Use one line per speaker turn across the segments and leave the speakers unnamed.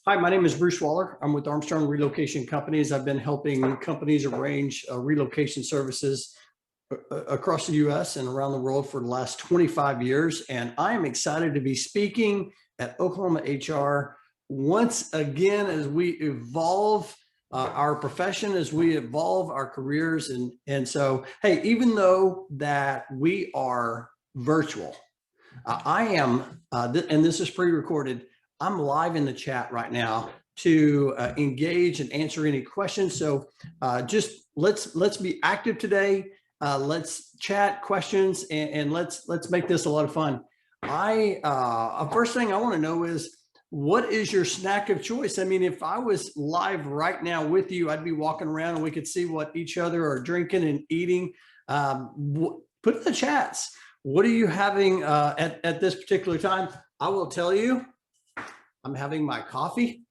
Hi, my name is Bruce Waller. I'm with Armstrong Relocation Companies. I've been helping companies arrange relocation services across the US and around the world for the last 25 years. And I am excited to be speaking at Oklahoma HR once again as we evolve our profession, as we evolve our careers. And so, hey, even though that we are virtual, I am, and this is pre-recorded, I'm live in the chat right now to engage and answer any questions. So just let's be active today. Let's chat questions and let's make this a lot of fun. First thing I want to know is, what is your snack of choice? I mean, if I was live right now with you, I'd be walking around and we could see what each other are drinking and eating. Put in the chats. What are you having at this particular time? I will tell you, I'm having my coffee,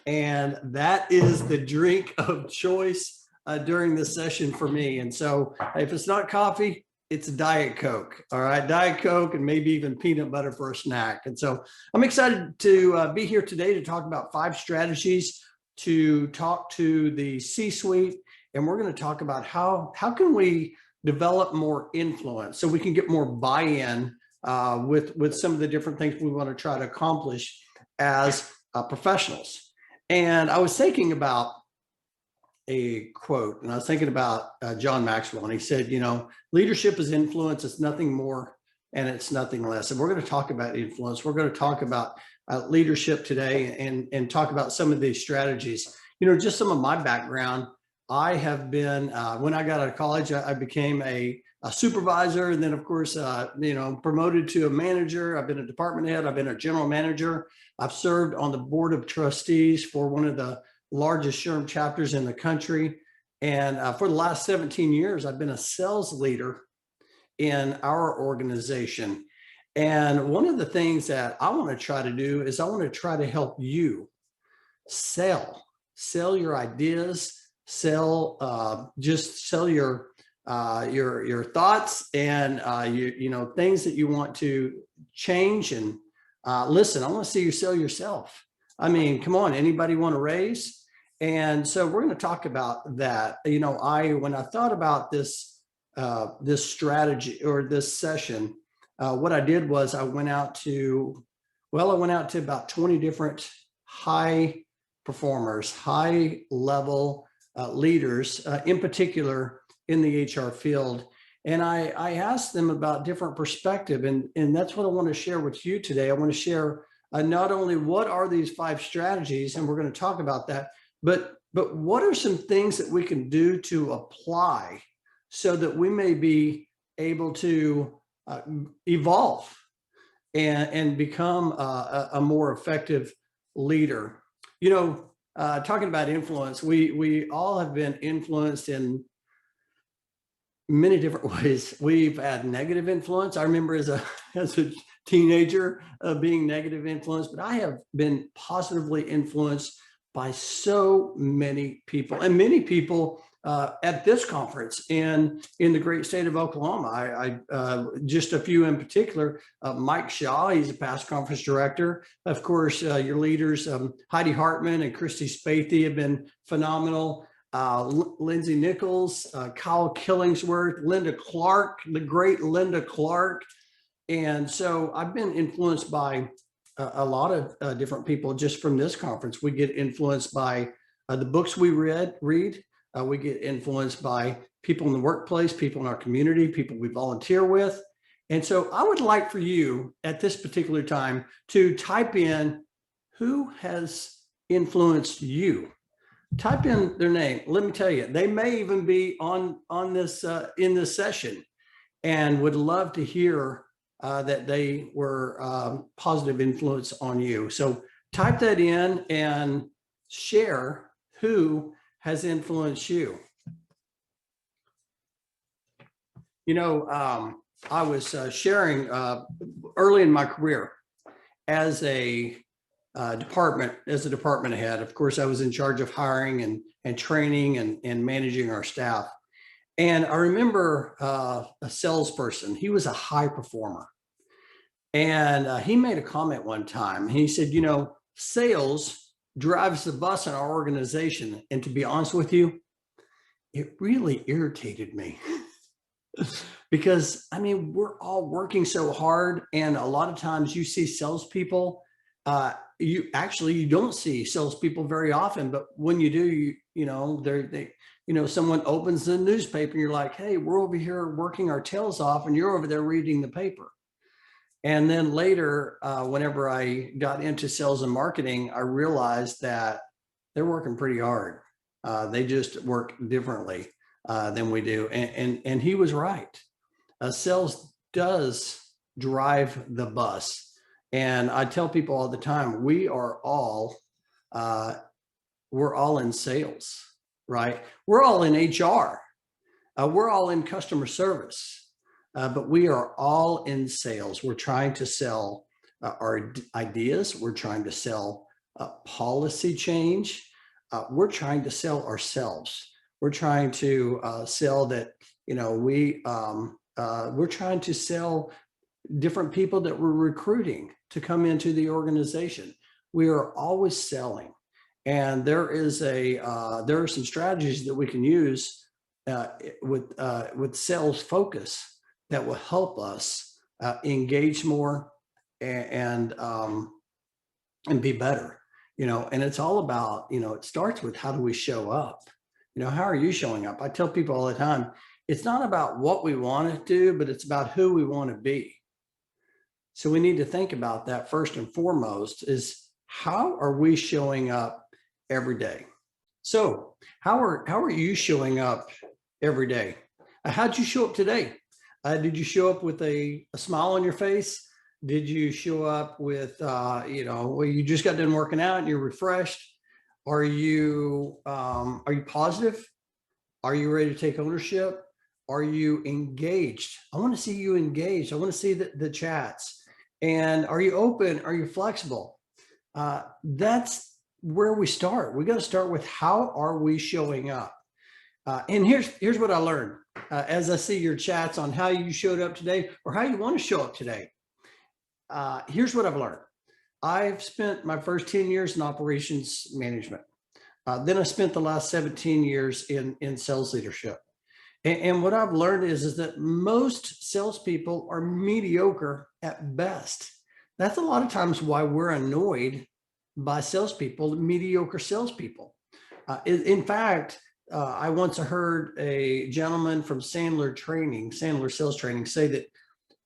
and that is the drink of choice during this session for me. And so if it's not coffee, it's Diet Coke. All right, Diet Coke and maybe even peanut butter for a snack. And so I'm excited to be here today to talk about 5 strategies to talk to the C-suite. And we're going to talk about how can we develop more influence so we can get more buy-in with some of the different things we want to try to accomplish as professionals. And I was thinking about a quote, and I was thinking about John Maxwell, and he said, you know, leadership is influence. It's nothing more and it's nothing less. And we're going to talk about influence. We're going to talk about leadership today and talk about some of these strategies. You know, just some of my background. I have been, when I got out of college, I became a supervisor, and then of course, you know, promoted to a manager. I've been a department head. I've been a general manager. I've served on the board of trustees for one of the largest SHRM chapters in the country. And for the last 17 years, I've been a sales leader in our organization. And one of the things that I want to try to do is I want to try to help you sell your ideas, just sell your thoughts and you know, things that you want to change. And listen, I want to see you sell yourself. I mean, come on, anybody want to raise? And so we're going to talk about that. You know, when I thought about this strategy or this session, what I did was I went out to about 20 different high performers, high level leaders, in particular in the HR field. And I asked them about different perspective. And that's what I want to share with you today. I want to share not only what are these 5 strategies, and we're going to talk about that, but what are some things that we can do to apply so that we may be able to evolve and become a more effective leader. You know, talking about influence, we all have been influenced in many different ways. We've had negative influence. I remember as a teenager being negative influence, but I have been positively influenced by so many people, and many people at this conference and in the great state of Oklahoma. I just a few in particular, Mike Shaw, he's a past conference director. Of course, your leaders, Heidi Hartman and Christy Spathy have been phenomenal. Lindsay Nichols, Kyle Killingsworth, Linda Clark, the great Linda Clark. And so I've been influenced by a lot of different people just from this conference. We get influenced by the books we read. We get influenced by people in the workplace, people in our community, people we volunteer with. And so I would like for you at this particular time to type in who has influenced you. Type in their name. Let me tell you, they may even be on this in this session, and would love to hear that they were positive influence on you. So type that in and share who has influenced you. You know, I was sharing early in my career as a department head. Of course, I was in charge of hiring and training and managing our staff. And I remember a salesperson, he was a high performer. And he made a comment one time. He said, you know, sales drives the bus in our organization. And to be honest with you, it really irritated me because I mean, we're all working so hard. And a lot of times you see salespeople, you don't see salespeople very often, but when you do, someone opens the newspaper and you're like, hey, we're over here working our tails off and you're over there reading the paper. And then later, whenever I got into sales and marketing, I realized that they're working pretty hard. They just work differently than we do. And he was right. Sales does drive the bus. And I tell people all the time, we're all in sales, right? We're all in HR. We're all in customer service. But we are all in sales. We're trying to sell our ideas. We're trying to sell policy change. We're trying to sell ourselves. We're trying to sell that, we're trying to sell different people that we're recruiting to come into the organization. We are always selling. And there are some strategies that we can use with sales focus that will help us engage more and be better, and it's all about, it starts with how do we show up? How are you showing up? I tell people all the time, it's not about what we want to do, but it's about who we want to be. So we need to think about that first and foremost is how are we showing up every day? So how are you showing up every day? How'd you show up today? Did you show up with a smile on your face? Did you show up with, you just got done working out and you're refreshed? Are you positive? Are you ready to take ownership? Are you engaged? I want to see you engaged. I want to see the chats. And are you open? Are you flexible? That's where we start. We got to start with how are we showing up? And here's what I learned as I see your chats on how you showed up today or how you want to show up today. Here's what I've learned. I've spent my first 10 years in operations management. Then I spent the last 17 years in sales leadership. And what I've learned is that most salespeople are mediocre at best. That's a lot of times why we're annoyed by salespeople, mediocre salespeople. In fact, I once heard a gentleman from Sandler Sales Training, say that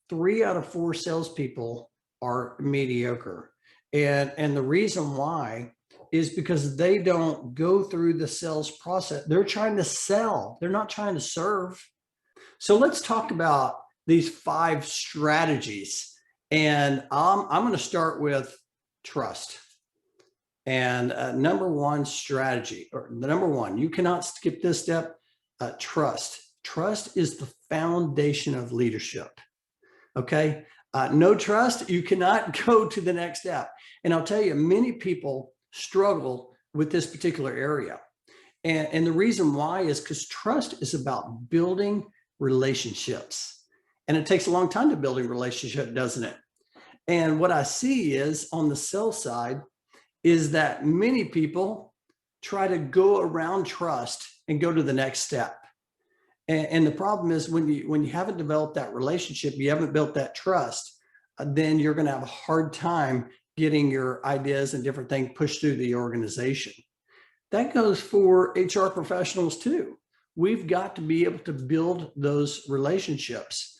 3 out of 4 salespeople are mediocre. And the reason why is because they don't go through the sales process. They're trying to sell. They're not trying to serve. So let's talk about these 5 strategies. And I'm going to start with trust. And number 1 strategy, or the number 1, you cannot skip this step, trust. Trust is the foundation of leadership. Okay. No trust, you cannot go to the next step. And I'll tell you, many people struggle with this particular area. And the reason why is because trust is about building relationships. And it takes a long time to build a relationship, doesn't it? And what I see is on the sales side is that many people try to go around trust and go to the next step. And the problem is when you haven't developed that relationship, you haven't built that trust, then you're going to have a hard time getting your ideas and different things pushed through the organization. That goes for HR professionals too. We've got to be able to build those relationships.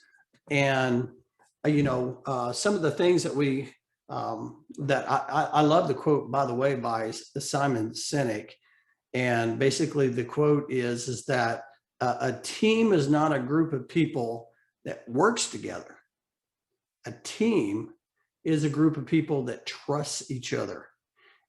And, some of the things that I love the quote, by the way, by Simon Sinek. And basically the quote is that a team is not a group of people that works together. A team is a group of people that trust each other.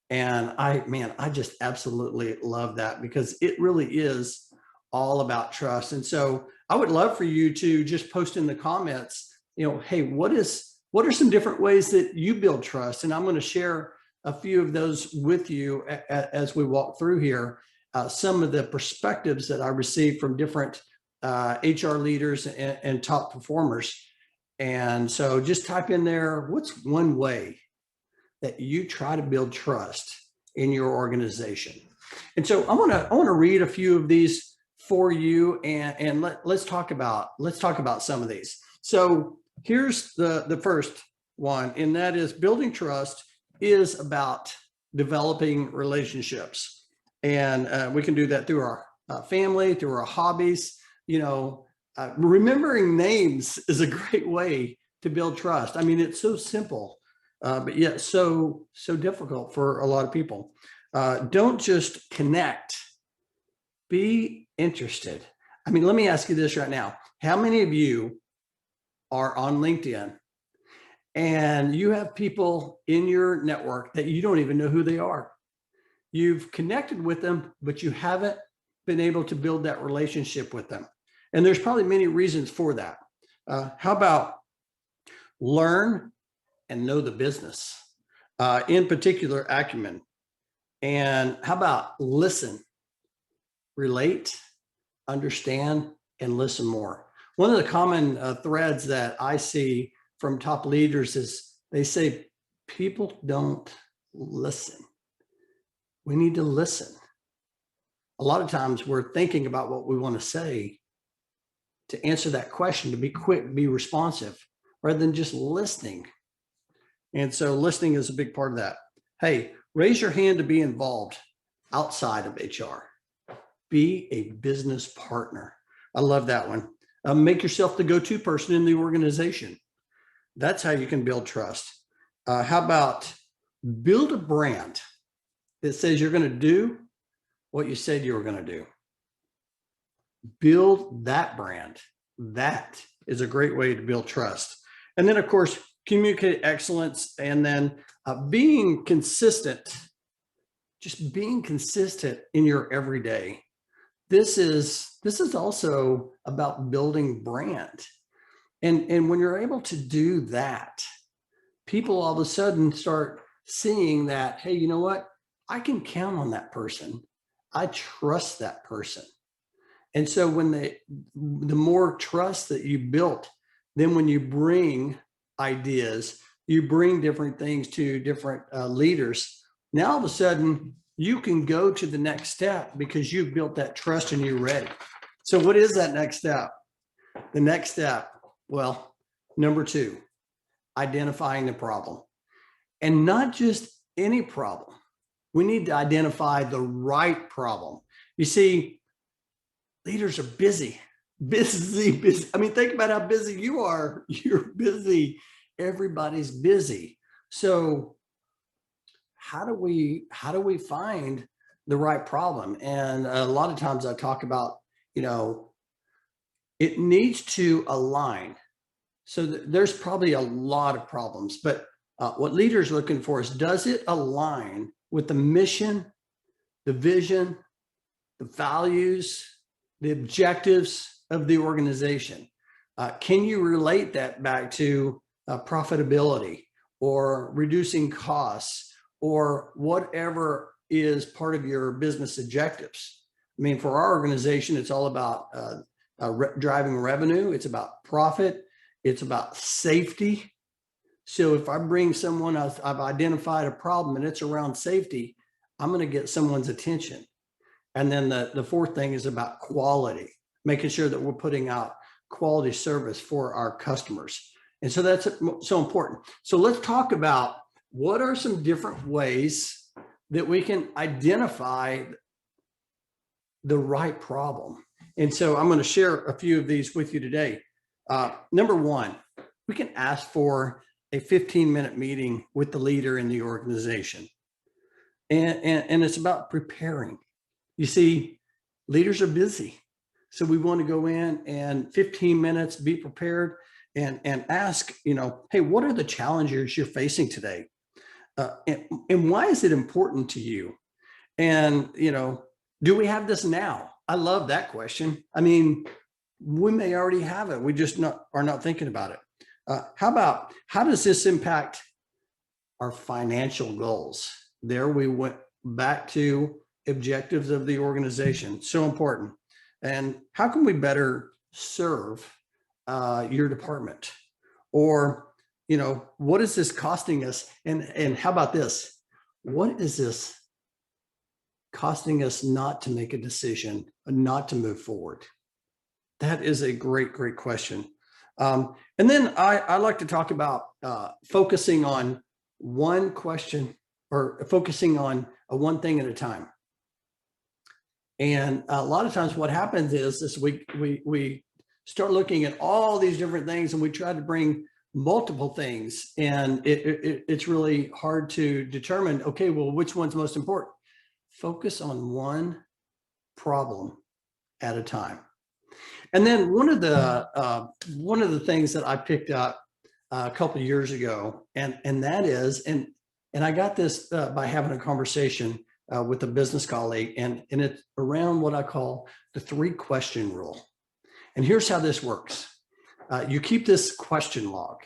And I just absolutely love that because it really is all about trust. And so I would love for you to just post in the comments, hey, what are some different ways that you build trust? And I'm going to share a few of those with you as we walk through here. Some of the perspectives that I received from different HR leaders and top performers. And so just type in there, what's one way that you try to build trust in your organization. And so I want to read a few of these for you, and let's talk about some of these. So here's the first one, and that is building trust is about developing relationships. And we can do that through our family, through our hobbies. Remembering names is a great way to build trust. I mean, it's so simple, but yet so difficult for a lot of people. Don't just connect, be interested. I mean, let me ask you this right now. How many of you are on LinkedIn and you have people in your network that you don't even know who they are? You've connected with them, but you haven't been able to build that relationship with them. And there's probably many reasons for that. How about learn and know the business, in particular, acumen? And how about listen, relate, understand, and listen more? One of the common threads that I see from top leaders is they say, people don't listen. We need to listen. A lot of times we're thinking about what we want to say to answer that question, to be quick, be responsive, rather than just listening. And so listening is a big part of that. Hey, raise your hand to be involved outside of HR. Be a business partner. I love that one. Make yourself the go-to person in the organization. That's how you can build trust. How about build a brand that says you're going to do what you said you were going to do? Build that brand. That is a great way to build trust. And then, of course, communicate excellence, and then being consistent, just being consistent in your everyday. This is also about building brand. And when you're able to do that, people all of a sudden start seeing that, hey, you know what? I can count on that person. I trust that person. And so when the more trust that you built, then when you bring ideas, you bring different things to different leaders, now all of a sudden you can go to the next step because you've built that trust and you're ready. So what is that next step? The next step, well, number 2, identifying the problem. And not just any problem. We need to identify the right problem. You see, leaders are busy. I mean, think about how busy you are. You're busy. Everybody's busy. So how do we find the right problem? And a lot of times I talk about, it needs to align. So there's probably a lot of problems, but what leaders are looking for is, does it align with the mission, the vision, the values, the objectives of the organization? Can you relate that back to profitability or reducing costs or whatever is part of your business objectives? I mean, for our organization, it's all about driving revenue. It's about profit. It's about safety. So if I bring someone, I've identified a problem and it's around safety, I'm going to get someone's attention. And then the fourth thing is about quality, making sure that we're putting out quality service for our customers. And so that's so important. So let's talk about what are some different ways that we can identify the right problem. And so I'm going to share a few of these with you today. Number 1, we can ask for a 15-minute meeting with the leader in the organization. And it's about preparing. You see, leaders are busy. So we want to go in and 15 minutes, be prepared and ask, hey, what are the challenges you're facing today? And why is it important to you? And, do we have this now? I love that question. I mean, we may already have it. We just are not thinking about it. How does this impact our financial goals? There we went back to objectives of the organization. So important. And how can we better serve your department? Or, what is this costing us? And how about this? What is this costing us not to make a decision, not to move forward? That is a great, great question. And then I like to talk about focusing on one question, or focusing on one thing at a time. And a lot of times what happens is we start looking at all these different things, and we try to bring multiple things, and it's really hard to determine, okay, well, which one's most important? Focus on one problem at a time. And then one of the things that I picked up a couple of years ago, and that is, and I got this by having a conversation with a business colleague, and it's around what I call the 3-question rule. And here's how this works. You keep this question log,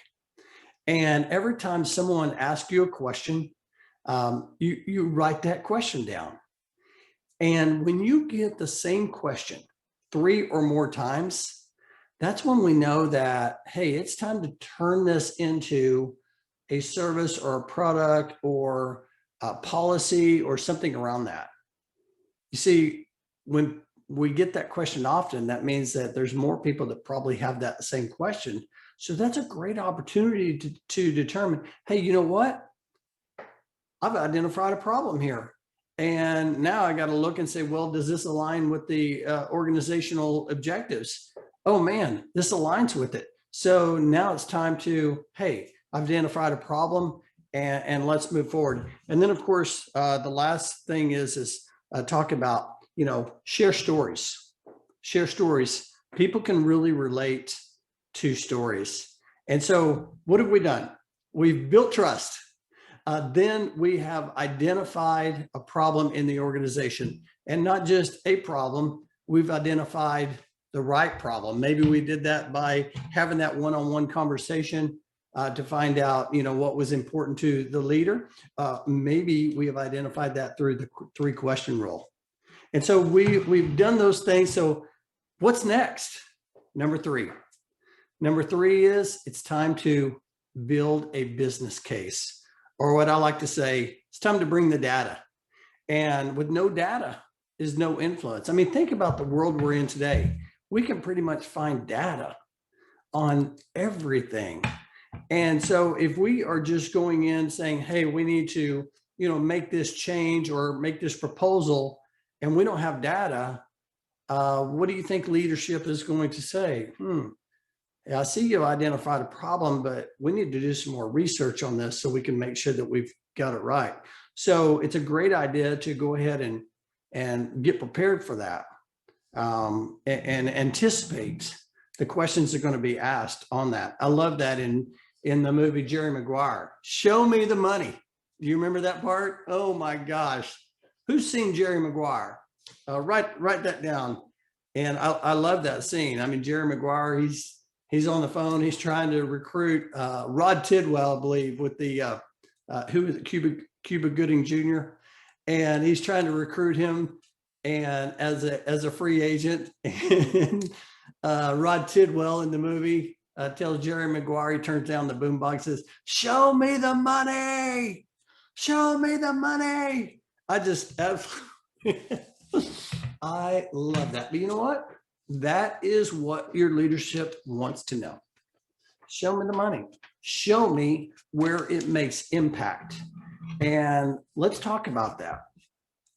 and every time someone asks you a question, you write that question down. And when you get the same question 3 or more times, that's when we know that, hey, it's time to turn this into a service or a product or a policy or something around that. You see, when we get that question often, that means that there's more people that probably have that same question. So that's a great opportunity to determine, hey, you know what? I've identified a problem here. And now I got to look and say, well, does this align with the organizational objectives? Oh man, this aligns with it. So now it's time to, hey, I've identified a problem, and let's move forward. And then of course, the last thing is talk about, share stories. Share stories. People can really relate to stories. And so what have we done? We've built trust. Then we have identified a problem in the organization, and not just a problem, we've identified the right problem. Maybe we did that by having that one-on-one conversation to find out, what was important to the leader. Maybe we have identified that through the 3-question rule. And so we've done those things. So what's next? Number 3. Number 3 is it's time to build a business case. Or what I like to say, it's time to bring the data. And with no data is no influence. I mean, think about the world we're in today. We can pretty much find data on everything. And so if we are just going in saying, hey, we need to, make this change or make this proposal, and we don't have data, what do you think leadership is going to say? I see you've identified a problem, but we need to do some more research on this so we can make sure that we've got it right. So it's a great idea to go ahead and get prepared for that, and anticipate the questions that are going to be asked on that. I love that in the movie Jerry Maguire. Show me the money. Do you remember that part? Oh my gosh. Who's seen Jerry Maguire? Write that down. And I love that scene. I mean, Jerry Maguire, he's on the phone. He's trying to recruit Rod Tidwell, I believe, with the who is it, Cuba Gooding Jr. And he's trying to recruit him, and as a free agent. And Rod Tidwell in the movie tells Jerry Maguire, he turns down the boombox, says, "Show me the money. Show me the money." I just I love that. But you know what? That is what your leadership wants to know. Show me the money. Show me where it makes impact. And let's talk about that.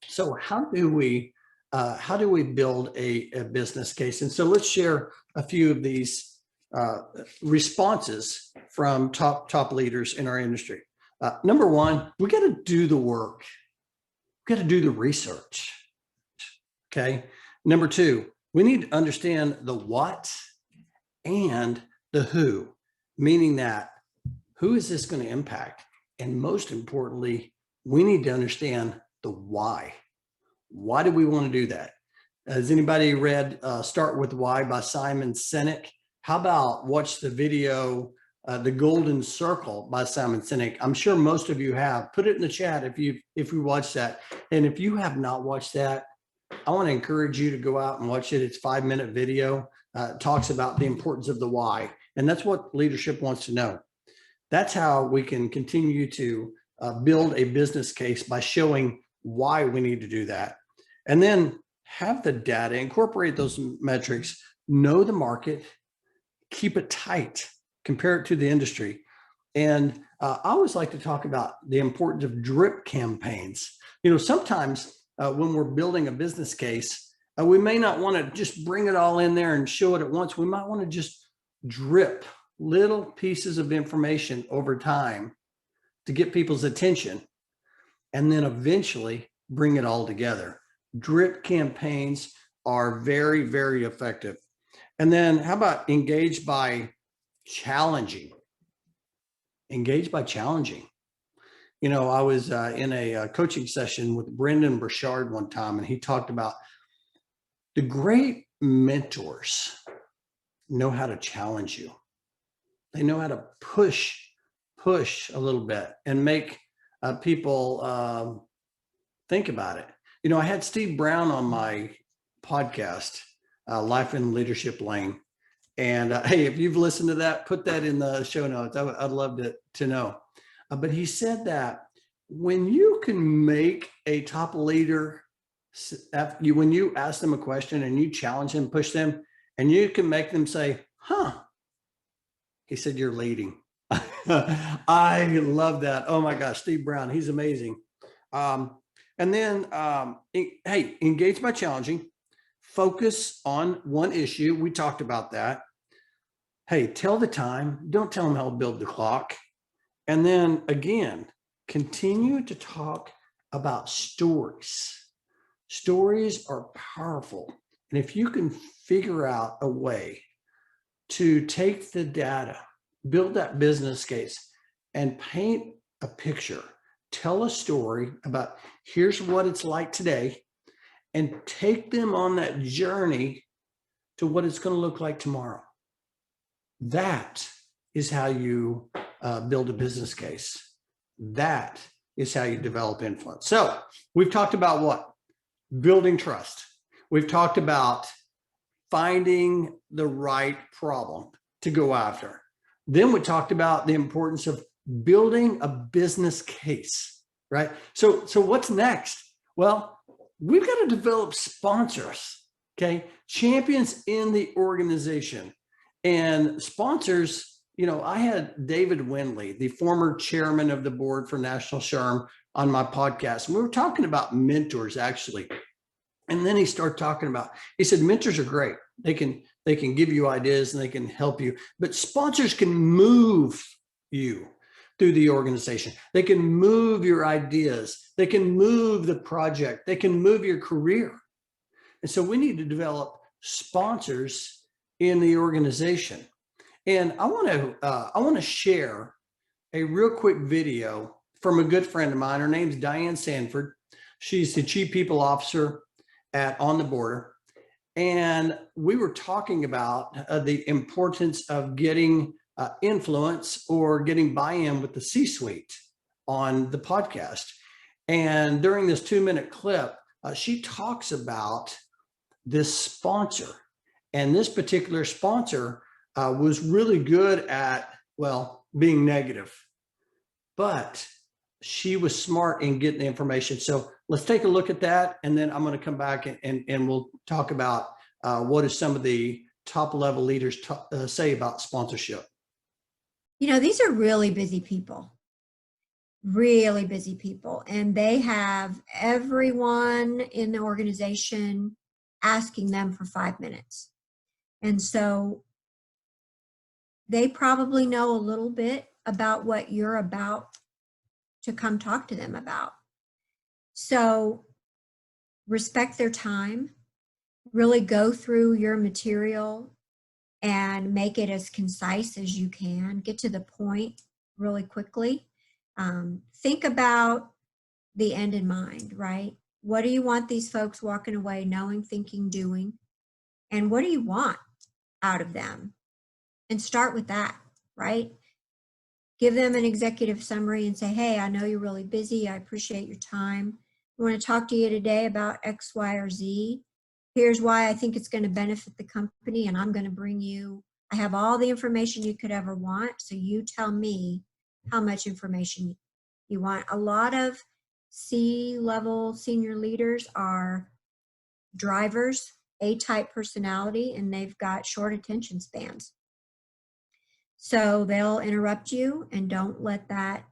So how do we build a business case? And so let's share a few of these responses from top leaders in our industry. Number 1, we got to do the work. We got to do the research. Okay. Number 2, we need to understand the what and the who, meaning that who is this going to impact? And most importantly, we need to understand the why. Why do we want to do that? Has anybody read Start With Why by Simon Sinek? How about watch the video, The Golden Circle by Simon Sinek? I'm sure most of you have. Put it in the chat if you watched that. And if you have not watched that, I want to encourage you to go out and watch it. It's a 5-minute video. It talks about the importance of the why. And that's what leadership wants to know. That's how we can continue to build a business case, by showing why we need to do that. And then have the data, incorporate those metrics, know the market, keep it tight, compare it to the industry. And I always like to talk about the importance of drip campaigns. Sometimes when we're building a business case, we may not want to just bring it all in there and show it at once. We might want to just drip little pieces of information over time to get people's attention, and then eventually bring it all together. Drip campaigns are very, very effective. And then how about engage by challenging? Engage by challenging. I was in a coaching session with Brendan Burchard one time, and he talked about the great mentors know how to challenge you. They know how to push a little bit and make people think about it. I had Steve Brown on my podcast, Life in Leadership Lane. And hey, if you've listened to that, put that in the show notes. I'd love to know. But he said that when you can make a top leader, when you ask them a question and you challenge them, push them, and you can make them say, he said, you're leading. I love that. Oh my gosh, Steve Brown, he's amazing. And then, hey, engage by challenging, focus on one issue. We talked about that. Hey, tell the time. Don't tell them how to build the clock. And then again, continue to talk about stories. Stories are powerful. And if you can figure out a way to take the data, build that business case, and paint a picture, tell a story about here's what it's like today, and take them on that journey to what it's going to look like tomorrow. That is how you build a business case. That is how you develop influence. So we've talked about what? Building trust. We've talked about finding the right problem to go after. Then we talked about the importance of building a business case, right? So what's next? Well, we've got to develop sponsors, okay? Champions in the organization. And sponsors, I had David Windley, the former chairman of the board for National SHRM, on my podcast. And we were talking about mentors, actually. And then he started talking about, he said, mentors are great. They can give you ideas and they can help you, but sponsors can move you through the organization. They can move your ideas. They can move the project. They can move your career. And so we need to develop sponsors in the organization. And I want to share a real quick video from a good friend of mine. Her name's Diane Sanford. She's the Chief People Officer at On the Border. And we were talking about the importance of getting influence or getting buy-in with the C-suite on the podcast. And during this 2-minute clip, she talks about this sponsor. And this particular sponsor was really good at, being negative. But she was smart in getting the information. So let's take a look at that. And then I'm going to come back and we'll talk about what do some of the top level leaders say about sponsorship.
These are really busy people, and they have everyone in the organization asking them for 5 minutes. And so they probably know a little bit about what you're about to come talk to them about. So respect their time, really go through your material and make it as concise as you can. Get to the point really quickly. Think about the end in mind, right? What do you want these folks walking away knowing, thinking, doing? And what do you want out of them? And start with that, right? Give them an executive summary and say, hey, I know you're really busy. I appreciate your time. I want to talk to you today about X, Y, or Z. Here's why I think it's going to benefit the company, and I'm going to bring you, I have all the information you could ever want, so you tell me how much information you want. A lot of C-level senior leaders are drivers, A-type personality, and they've got short attention spans. So they'll interrupt you, and don't let that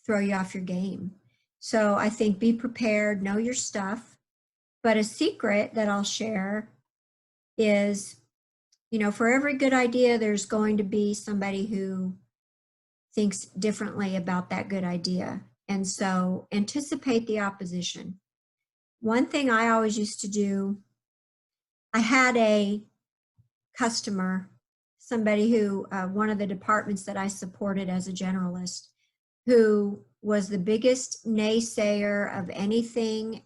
throw you off your game. So I think be prepared, know your stuff. But a secret that I'll share is, for every good idea, there's going to be somebody who thinks differently about that good idea. And so anticipate the opposition. One thing I always used to do, I had a customer, somebody who, one of the departments that I supported as a generalist, who was the biggest naysayer of anything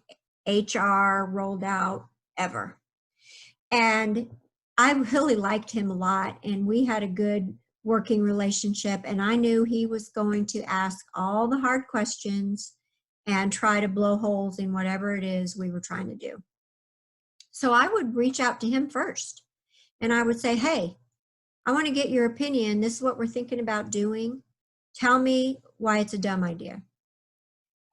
HR rolled out ever. And I really liked him a lot, and we had a good working relationship, and I knew he was going to ask all the hard questions and try to blow holes in whatever it is we were trying to do. So I would reach out to him first, and I would say, hey, I want to get your opinion. This is what we're thinking about doing. Tell me why it's a dumb idea.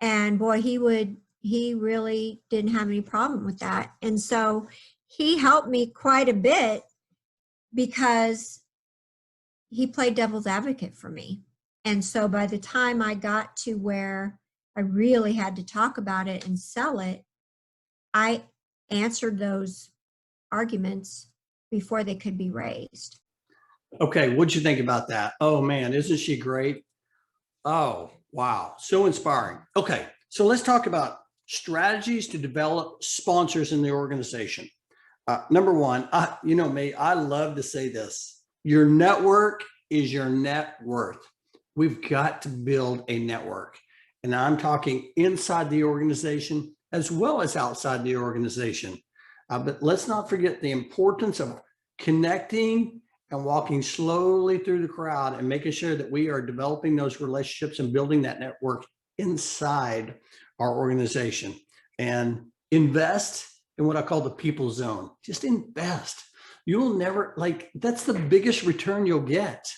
And boy, he really didn't have any problem with that. And so he helped me quite a bit because he played devil's advocate for me. And so by the time I got to where I really had to talk about it and sell it, I answered those arguments before they could be raised.
Okay, what'd you think about that? Oh man, isn't she great? Oh, wow, so inspiring. Okay, so let's talk about strategies to develop sponsors in the organization. Number one, you know me, I love to say this. Your network is your net worth. We've got to build a network. And I'm talking inside the organization as well as outside the organization. But let's not forget the importance of connecting and walking slowly through the crowd and making sure that we are developing those relationships and building that network inside our organization. And invest in what I call the people zone. Just invest. You'll never, that's the biggest return you'll get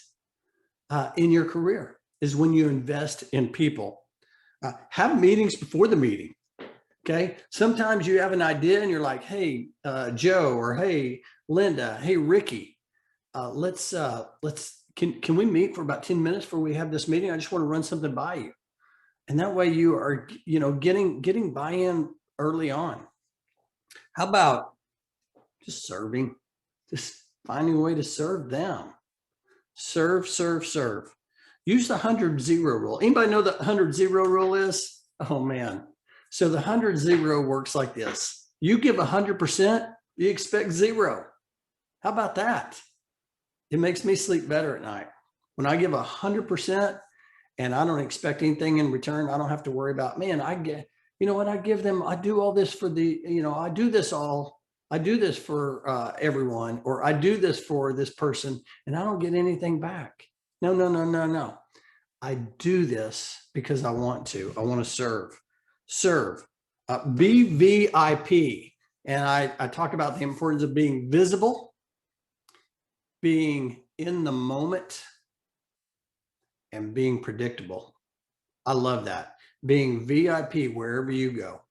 in your career, is when you invest in people. Have meetings before the meeting. Okay. Sometimes you have an idea and you're like, hey, Joe, or hey, Linda, hey, Ricky, can we meet for about 10 minutes before we have this meeting? I just want to run something by you. And that way you are, getting buy-in early on. How about just serving, just finding a way to serve them? Serve, serve, serve. Use the 100-0 rule. Anybody know what the 100-0 rule is? Oh man. So the 100-0 works like this. You give 100%, you expect 0. How about that? It makes me sleep better at night. When I give 100% and I don't expect anything in return, I don't have to worry about, man, I give them, I do all this for I do this for everyone, or I do this for this person and I don't get anything back. No, no, no, no, no. I do this because I want to serve, be VIP. And I talk about the importance of being visible, being in the moment, and being predictable. I love that. Being VIP wherever you go.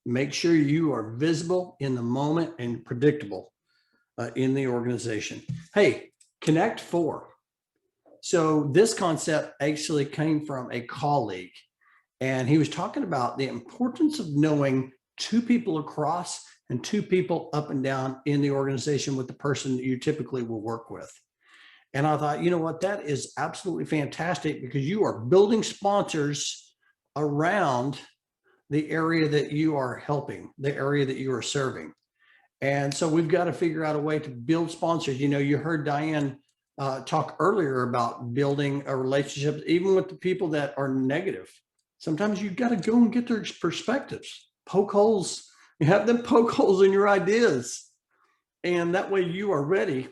Make sure you are visible, in the moment, and predictable in the organization. Hey, Connect 4. So this concept actually came from a colleague, and he was talking about the importance of knowing 2 people across and 2 people up and down in the organization with the person that you typically will work with. And I thought, you know what, that is absolutely fantastic, because you are building sponsors around the area that you are helping, the area that you are serving. And so we've got to figure out a way to build sponsors. You heard Diane talk earlier about building a relationship, even with the people that are negative. Sometimes you've got to go and get their perspectives, poke holes. You have them poke holes in your ideas. And that way you are ready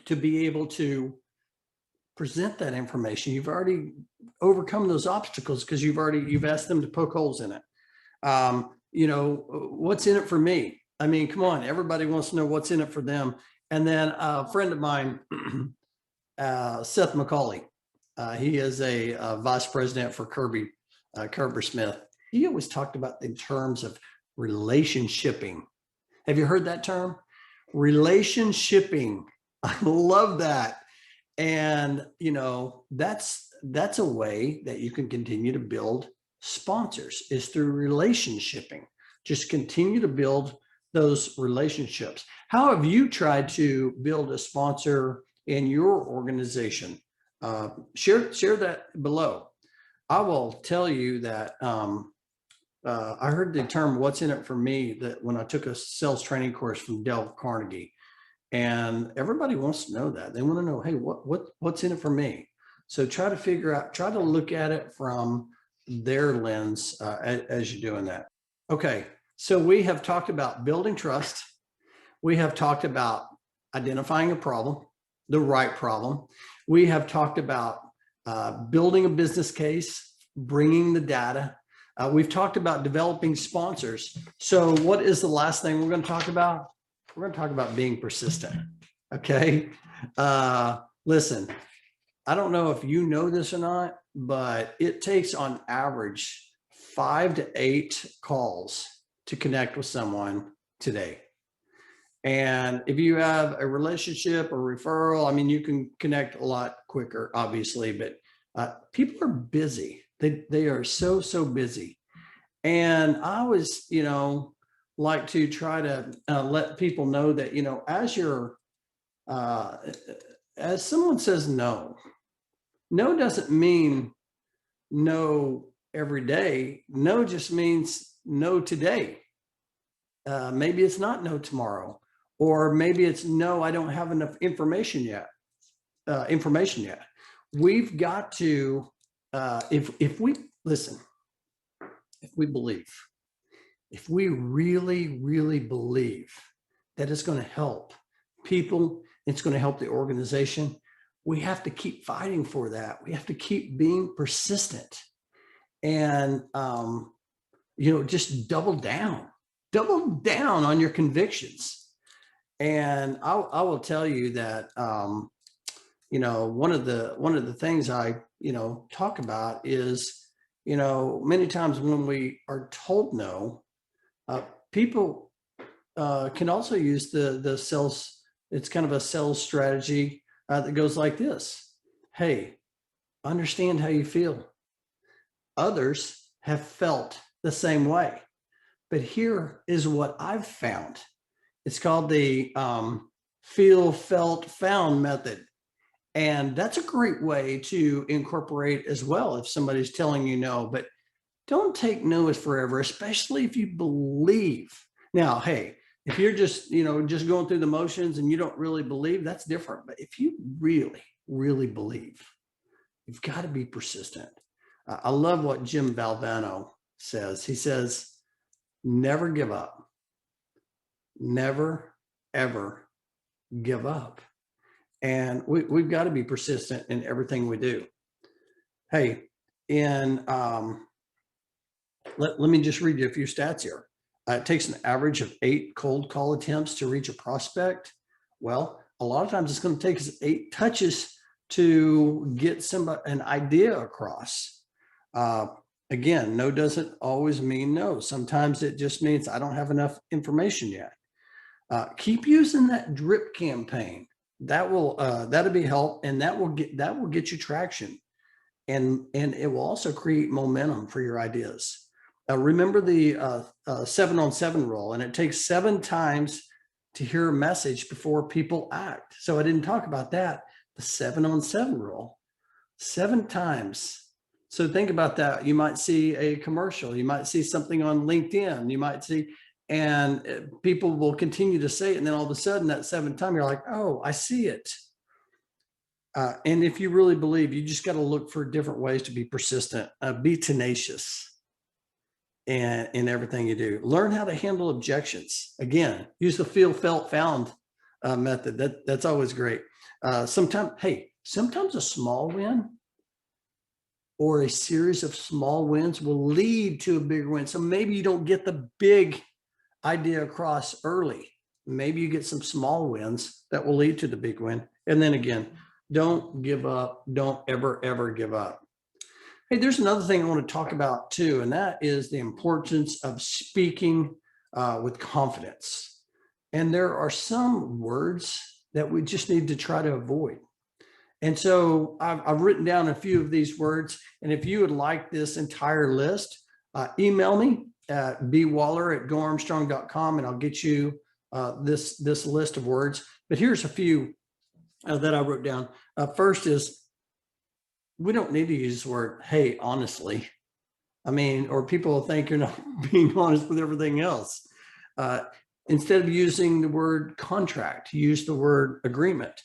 to be able to present that information. You've already overcome those obstacles because you've asked them to poke holes in it. What's in it for me? I mean, come on, everybody wants to know what's in it for them. And then a friend of mine, Seth McCauley, he is a vice president for Kirby Kerber Smith, he always talked about in terms of relationshipping. Have you heard that term? Relationshipping. I love that. And, you know, that's a way that you can continue to build sponsors, is through relationshiping. Just continue to build those relationships. How have you tried to build a sponsor in your organization? Share that below. I will tell you that I heard the term "what's in it for me" that when I took a sales training course from Dale Carnegie, and everybody wants to know that. They want to know, hey, what's in it for me? So try to figure out, try to look at it from their lens as you're doing that. Okay, so we have talked about building trust. We have talked about identifying a problem, the right problem. We have talked about building a business case, bringing the data. We've talked about developing sponsors. So what is the last thing we're going to talk about? We're going to talk about being persistent. Okay. Listen, I don't know if you know this or not, but it takes on average 5 to 8 calls to connect with someone today. And if you have a relationship or referral, I mean, you can connect a lot quicker, obviously, but people are busy. They are so busy. And I always, you know, like to try to let people know that, you know, as someone says no doesn't mean no every day. No just means no today. Maybe it's not no tomorrow, or maybe it's no, I don't have enough information yet. We've got to, if we listen, if we believe, if we really believe that it's going to help people, it's going to help the organization, we have to keep fighting for that. We have to keep being persistent, and you know, just double down on your convictions. And I will tell you that you know, one of the things I, you know, talk about is, you know, many times when we are told no, people can also use the sales. It's kind of a sales strategy that goes like this. Hey, understand how you feel. Others have felt the same way. But here is what I've found. It's called the feel, felt, found method. And that's a great way to incorporate as well if somebody's telling you no. But don't take no as forever, especially if you believe. Now, hey, if you're just, you know, just going through the motions and you don't really believe, that's different. But if you really believe, you've got to be persistent. I love what Jim Valvano says. He says, never give up. Never, ever give up. And we've got to be persistent in everything we do. Hey, let me just read you a few stats here. It takes an average of 8 cold call attempts to reach a prospect. Well, a lot of times it's going to take us 8 touches to get an idea across. Again, no doesn't always mean no. Sometimes it just means I don't have enough information yet. Keep using that drip campaign. That'll be help, and that will get you traction, and it will also create momentum for your ideas. Remember the 7-on-7 rule, and it takes 7 times to hear a message before people act. So I didn't talk about that. The 7-on-7 rule, 7 times. So think about that. You might see a commercial, you might see something on LinkedIn, you might see, and people will continue to say it. And then all of a sudden that 7th time, you're like, oh, I see it. And if you really believe, you just got to look for different ways to be persistent, be tenacious in everything you do. Learn how to handle objections. Again, use the feel, felt, found method. That's always great. Sometimes a small win or a series of small wins will lead to a bigger win. So maybe you don't get the big idea across early. Maybe you get some small wins that will lead to the big win. And then again, don't give up. Don't ever give up. Hey, there's another thing I want to talk about too, and that is the importance of speaking with confidence. And there are some words that we just need to try to avoid. And so I've written down a few of these words. And if you would like this entire list, email me at bwaller@goarmstrong.com and I'll get you this list of words. But here's a few that I wrote down. First is, we don't need to use the word, hey, honestly. I mean, or people will think you're not being honest with everything else. Uh, Instead of using the word contract, use the word agreement.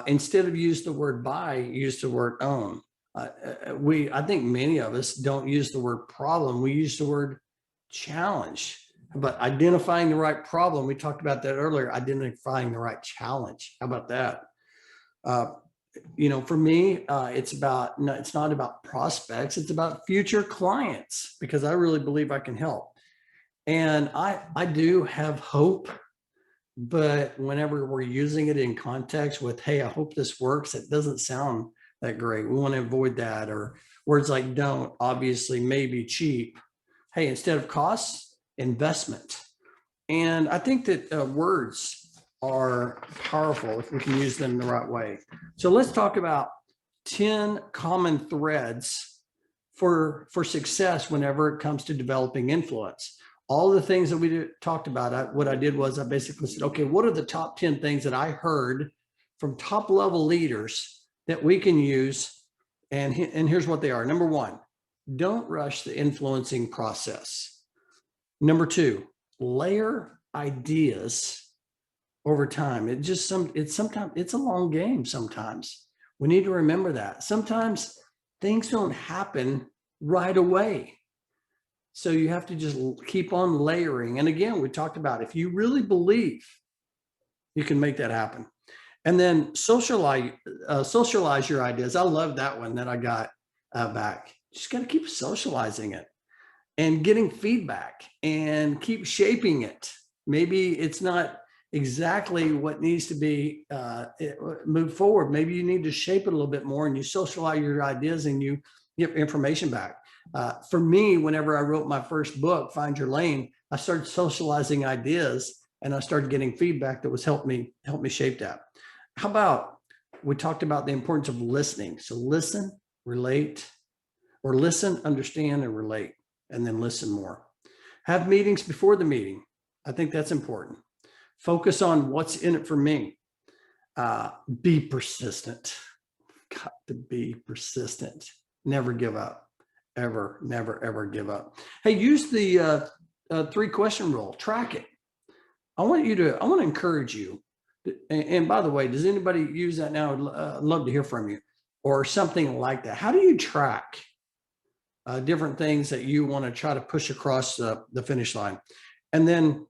Instead of use the word buy, use the word own. I think many of us don't use the word problem. We use the word challenge. But identifying the right problem, we talked about that earlier, identifying the right challenge. How about that? For me, it's not about prospects, it's about future clients, because I really believe I can help. And I do have hope, but whenever we're using it in context with, hey, I hope this works, it doesn't sound that great. We want to avoid that. Or words like don't, obviously, maybe, cheap. Hey, instead of costs, investment. And I think that words are powerful if we can use them the right way. So let's talk about 10 common threads for success whenever it comes to developing influence. All the things that we talked about, what I did was I basically said, okay, what are the top 10 things that I heard from top level leaders that we can use? And here's what they are. Number one, don't rush the influencing process. Number two, layer ideas over time. It's a long game. Sometimes we need to remember that. Sometimes things don't happen right away. So you have to just keep on layering. And again, we talked about, if you really believe, you can make that happen. And then socialize your ideas. I love that one that I got back. Just got to keep socializing it and getting feedback and keep shaping it. Maybe it's not exactly what needs to be moved forward. Maybe you need to shape it a little bit more, and you socialize your ideas and you get information back. For me, whenever I wrote my first book, Find Your Lane, I started socializing ideas and I started getting feedback that was helped me shape that. How about, we talked about the importance of listening. So listen, relate, or listen, understand, and relate, and then listen more. Have meetings before the meeting. I think that's important. Focus on what's in it for me. Be persistent. Got to be persistent. Never give up. Ever, never, ever give up. Hey, use the 3-question rule. Track it. I want to encourage you. And by the way, does anybody use that now? I'd love to hear from you, or something like that. How do you track different things that you want to try to push across the finish line? And then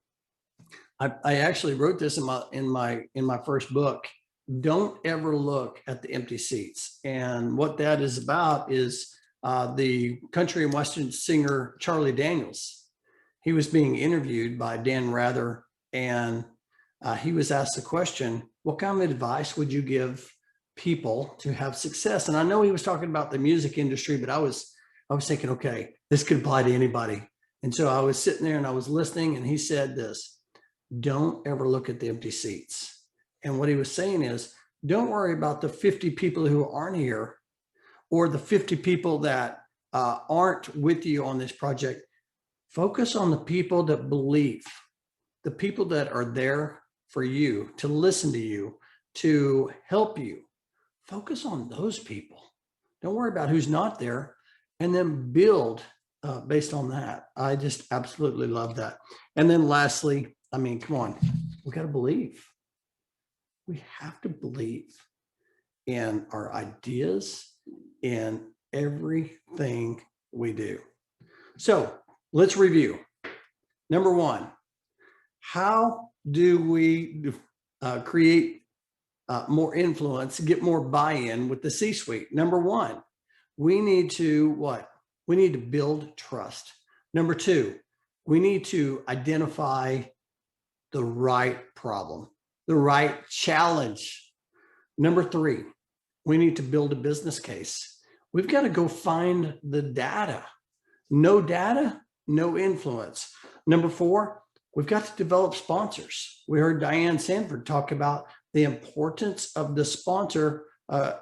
I actually wrote this in my first book. Don't ever look at the empty seats. And what that is about is the country and western singer Charlie Daniels. He was being interviewed by Dan Rather, and he was asked the question, what kind of advice would you give people to have success? And I know he was talking about the music industry, but I was thinking, okay, this could apply to anybody. And so I was sitting there and I was listening, and he said this: don't ever look at the empty seats. And what he was saying is, don't worry about the 50 people who aren't here, or the 50 people that aren't with you on this project. Focus on the people that believe, the people that are there for you, to listen to you, to help you. Focus on those people. Don't worry about who's not there, and then build based on that. I just absolutely love that. And then lastly, I mean, come on, we got to believe. We have to believe in our ideas, in everything we do. So let's review. Number one, how do we create more influence, get more buy-in with the C-suite? Number one, we need to what? We need to build trust. Number two, we need to identify the right problem, the right challenge. Number three, we need to build a business case. we've got to go find the data. No data, no influence. Number 4, we've got to develop sponsors. We heard Diane Sanford talk about the importance of the sponsor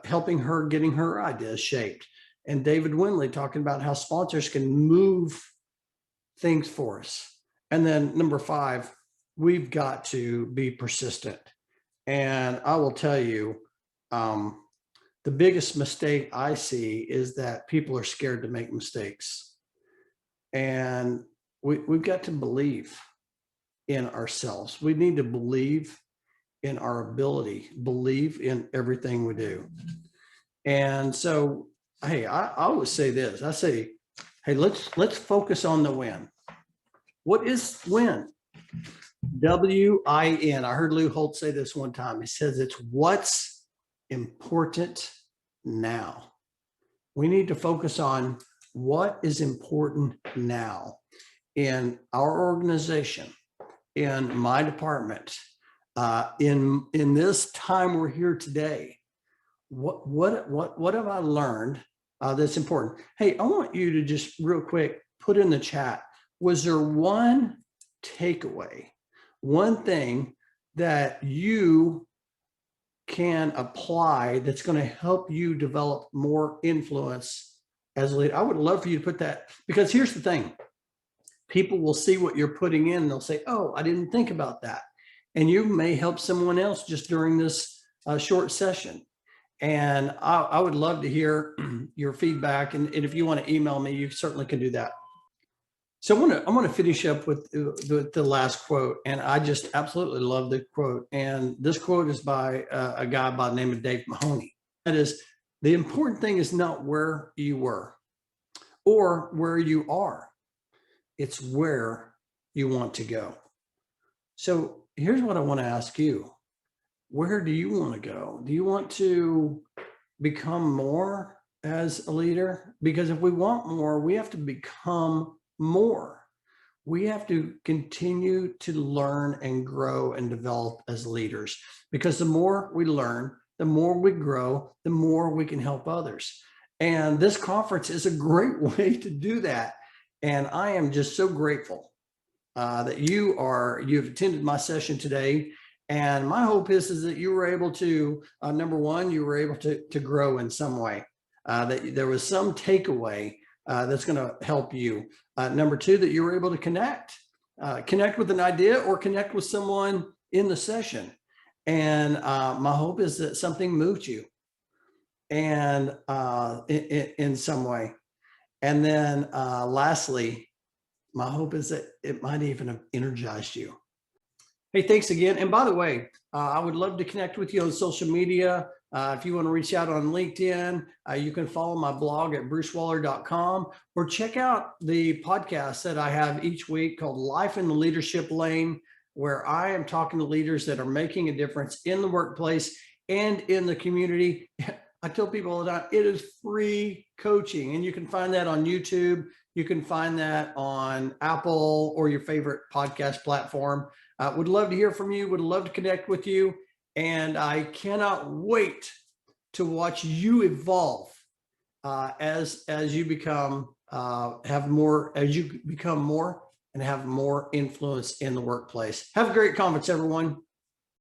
helping her getting her ideas shaped. And David Winley talking about how sponsors can move things for us. And then number 5, we've got to be persistent. And I will tell you, the biggest mistake I see is that people are scared to make mistakes. And we've got to believe in ourselves. We need to believe in our ability, believe in everything we do. And so, hey, I always say this. I say, hey, let's focus on the win. What is win? W-I-N. I heard Lou Holt say this one time. He says it's what's important now. We need to focus on what is important now in our organization, in my department, in this time we're here today. What have I learned that's important? Hey, I want you to just real quick put in the chat. Was there one takeaway, one thing that you can apply that's going to help you develop more influence as a leader? I would love for you to put that, because here's the thing. People will see what you're putting in and they'll say, oh, I didn't think about that. And you may help someone else just during this short session. And I would love to hear your feedback. And if you want to email me, you certainly can do that. So I'm going to finish up with the last quote. And I just absolutely love the quote. And this quote is by a guy by the name of Dave Mahoney. That is, the important thing is not where you were or where you are. It's where you want to go. So here's what I want to ask you. Where do you want to go? Do you want to become more as a leader? Because if we want more, we have to become more. We have to continue to learn and grow and develop as leaders, because the more we learn, the more we grow, the more we can help others. And this conference is a great way to do that. And I am just so grateful that you've attended my session today. And my hope is that you were able to, number one, you were able to grow in some way, that there was some takeaway that's going to help you. Number two, that you were able to connect with an idea or connect with someone in the session. And my hope is that something moved you and in some way. And then lastly, my hope is that it might even have energized you. Hey, thanks again. And by the way, I would love to connect with you on social media. If you want to reach out on LinkedIn, you can follow my blog at brucewaller.com, or check out the podcast that I have each week called Life in the Leadership Lane, where I am talking to leaders that are making a difference in the workplace and in the community. I tell people all the time, it is free coaching, and you can find that on YouTube. You can find that on Apple or your favorite podcast platform. Would love to hear from you. Would love to connect with you. And I cannot wait to watch you evolve as you become more and have more influence in the workplace. Have a great conference, everyone.